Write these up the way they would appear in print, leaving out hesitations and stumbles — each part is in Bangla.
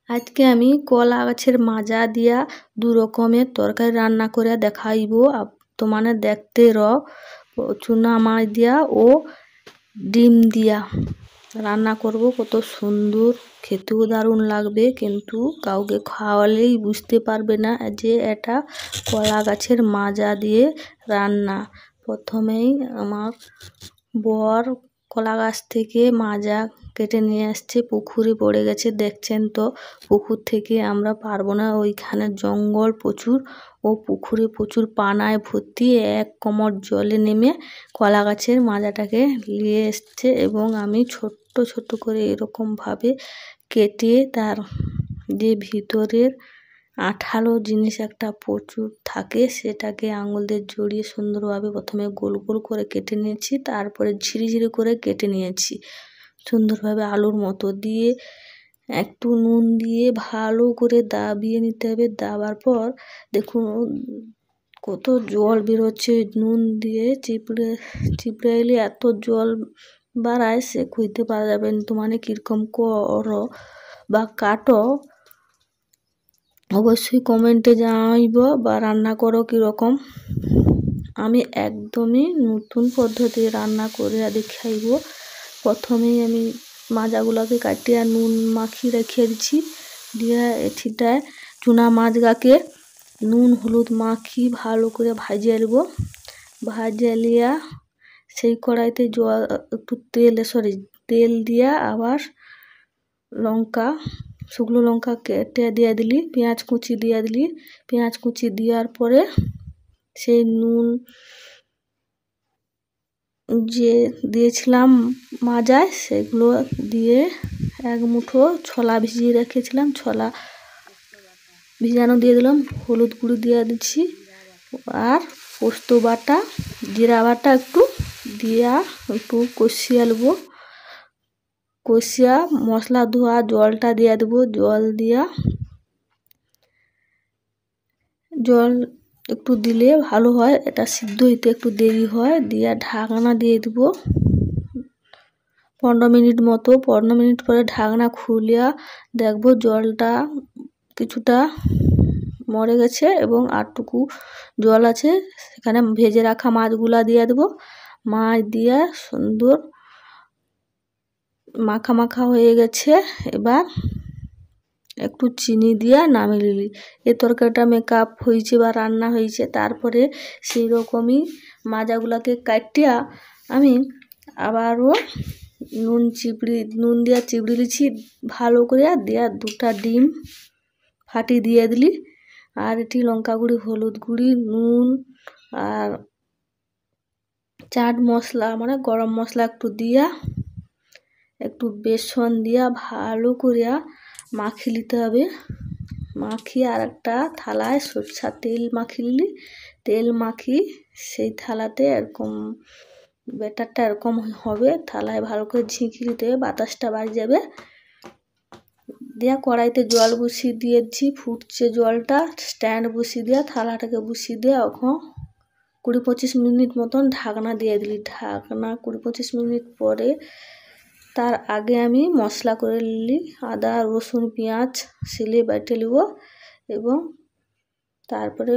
আজকে আমি কলা গাছের মাজা দিয়া দু রকমের তরকারি রান্না করে দেখাইব তোমাদের দেখতে চুনা মাছ দিয়া ও ডিম দিয়া রান্না করব। কত সুন্দর, খেতেও দারুণ লাগবে, কিন্তু কাউকে খাওয়ালেই বুঝতে পারবে না যে এটা কলা গাছের মাজা দিয়ে রান্না। প্রথমেই আমার বর কলা গাছ থেকে মাজা কেটে নিয়ে আসছে, পুকুরে পড়ে গেছে, দেখছেন তো। পুকুর থেকে আমরা পারবো না, ওইখানে জঙ্গল প্রচুর, ও পুকুরে প্রচুর পানায় ভর্তি। এক কোমর জলে নেমে কলা গাছের মাজাটাকে নিয়ে এসছে, এবং আমি ছোট্ট ছোট্ট করে এরকম ভাবে কেটে তার যে ভিতরের আঠালো জিনিস একটা প্রচুর থাকে, সেটাকে আঙুল দিয়ে জড়িয়ে সুন্দরভাবে প্রথমে গোল গোল করে কেটে নিয়েছি, তারপরে ঝিরি ঝিরি করে কেটে নিয়েছি সুন্দরভাবে আলুর মতো। দিয়ে একটু নুন দিয়ে ভালো করে দাবিয়ে নিতে হবে। দাবার পর দেখুন কত জল বেরোচ্ছে, নুন দিয়ে চিপড়ে এলে এত জল বাড়ায় সে খুঁজতে পারা যাবে না। তোমার কীরকম করো বা কাটো অবশ্যই কমেন্টে জানাইব, বা রান্না করো কীরকম। আমি একদমই নতুন পদ্ধতি রান্না করে দেখাইব। প্রথমেই আমি মাজাগুলোকে কাটিয়ে নুন মাখিয়ে রেখে দিচ্ছি, দিয়ে এঠিটায় চুনা মাছগাকে নুন হলুদ মাখি ভালো করে ভাজিয়ে নেব। ভাজিয়ে লিয়া সেই কড়াইতে একটু তেল দিয়া আবার লঙ্কা, শুকনো লঙ্কা কেটে দিয়ে দিলি, পেঁয়াজ কুচি দিয়ে দিলি। পেঁয়াজ কুচি দেওয়ার পরে সেই নুন যে দিয়েছিলাম মাজায় সেগুলো দিয়ে এক মুঠো ছোলা ভিজিয়ে রেখেছিলাম, ছোলা ভিজানো দিয়ে দিলাম। হলুদ গুঁড়ো দিয়ে দিচ্ছি, আর পোস্ত বাটা, জিরা বাটা একটু দিয়া একটু কষিয়ে নেবো। কষিয়া মশলা ধোয়া জলটা দিয়ে দেবো। জল একটু দিলে ভালো হয়, এটা সিদ্ধ হইতে একটু দেরি হয়। দিয়া ঢাকনা দিয়ে দেবো 15 মিনিট মতো। 15 মিনিট পরে ঢাকনা খুলিয়া দেখবো জলটা কিছুটা মরে গেছে এবং আরটুকু জল আছে। সেখানে ভেজে রাখা মাছগুলা দিয়ে দেবো। মাছ দিয়া সুন্দর মাখা মাখা হয়ে গেছে। এবার একটু চিনি দিয়া নামিয়ে নিলি, এ তরকারিটা মেকআপ হয়েছে বা রান্না হয়েছে। তারপরে সেই রকমই মাজাগুলাকে কাটিয়া আমি আবারও নুন দিয়া চিবড়ি দিচ্ছি ভালো করে, দিয়া দুটা ডিম ফাটি দিয়ে দিলি। আর এটি লঙ্কা গুঁড়ি, হলুদ গুঁড়ি, নুন আর চাট মশলা মানে গরম মশলা একটু দিয়া, একটু বেসন দিয়া ভালো করিয়া মাখিয়ে নিতে হবে। মাখিয়ে আর একটা থালায় সরষার তেল মাখিয়ে নিলি। তেল মাখি সেই থালাতে এরকম ব্যাটারটা এরকম হবে, থালায় ভালো করে ঝিঁকি নিতে হবে, বাতাসটা বাড়ি যাবে। দিয়া কড়াইতে জল বসিয়ে দিয়েছি, ফুটছে জলটা। স্ট্যান্ড বসিয়ে দেওয়া, থালাটাকে বসিয়ে দেওয়া। ওখানে 20-25 মিনিট মতন ঢাকনা দিয়ে দিলি। ঢাকনা 20-25 মিনিট পরে তার আগে আমি মশলা করে নিলি, আদা রসুন পেঁয়াজ শিলে বেটে নেব। এবং তারপরে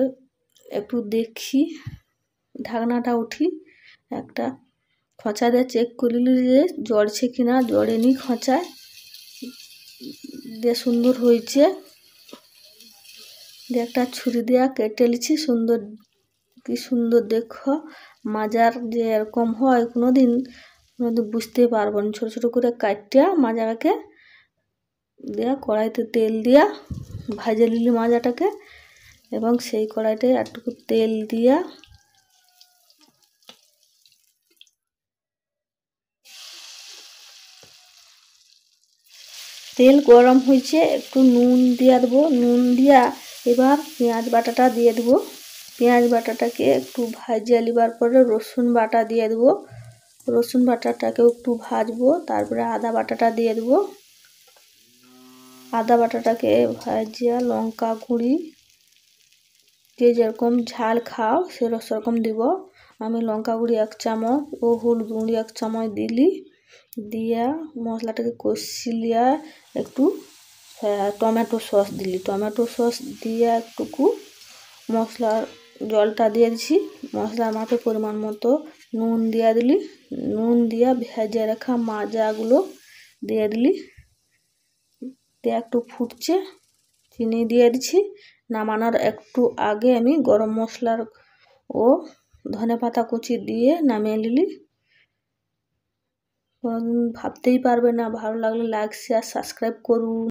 একটু দেখি, ঢাকনাটা উঠি, একটা খোঁচা দিয়ে চেক করে নিলি যে জড়ছে কিনা। জড়েনি খোঁচায় দিয়ে সুন্দর হয়েছে। দিয়ে একটা ছুরি দিয়া কেটে নিচ্ছি সুন্দর, কি সুন্দর দেখো মাজার যে এরকম হয় কোনোদিন বুঝতে পারবো না। ছোট ছোট করে কাটিয়া মাজাটাকে দিয়া কড়াইতে তেল দিয়া ভাজে নিলি মাজাটাকে, এবং সেই কড়াইতে একটুকু তেল দিয়া তেল গরম হয়েছে, একটু নুন দিয়া দেবো। নুন দিয়া এবার পেঁয়াজ বাটাটা দিয়ে দেবো। পেঁয়াজ বাটাটাকে একটু ভাজিয়ে নেবার পরে রসুন বাটা দিয়ে দেবো। রসুন বাটাটাকেও একটু ভাজবো। তারপরে আদা বাটাটা দিয়ে দেবো। আদা বাটাটাকে ভাজিয়া লঙ্কা গুঁড়ি, যে যেরকম ঝাল খাও সেরকম দিব। আমি লঙ্কা গুঁড়ি 1 চামচ ও হলুদ গুঁড়ি 1 চামচ দিলি। দিয়া মশলাটাকে কষিলিয়া একটু টমেটো সস দিলি, টমেটো সস দিয়ে একটুকু মশলার জলটা দিয়ে দিছি, মশলার মাপে পরিমাণ মতো নুন দিয়ে দিলি, নুন দিয়ে ভেজে রাখা মাজাগুলো দিয়ে দিলি, দিয়ে একটু ফুটছে, চিনি দিয়ে দিছি। নামানোর একটু আগে আমি গরম মশলার ও ধনেপাতা কুচি দিয়ে নামিয়ে নিলি। ভাবতেই পারবে না, ভালো লাগলে লাইক শেয়ার সাবস্ক্রাইব করুন।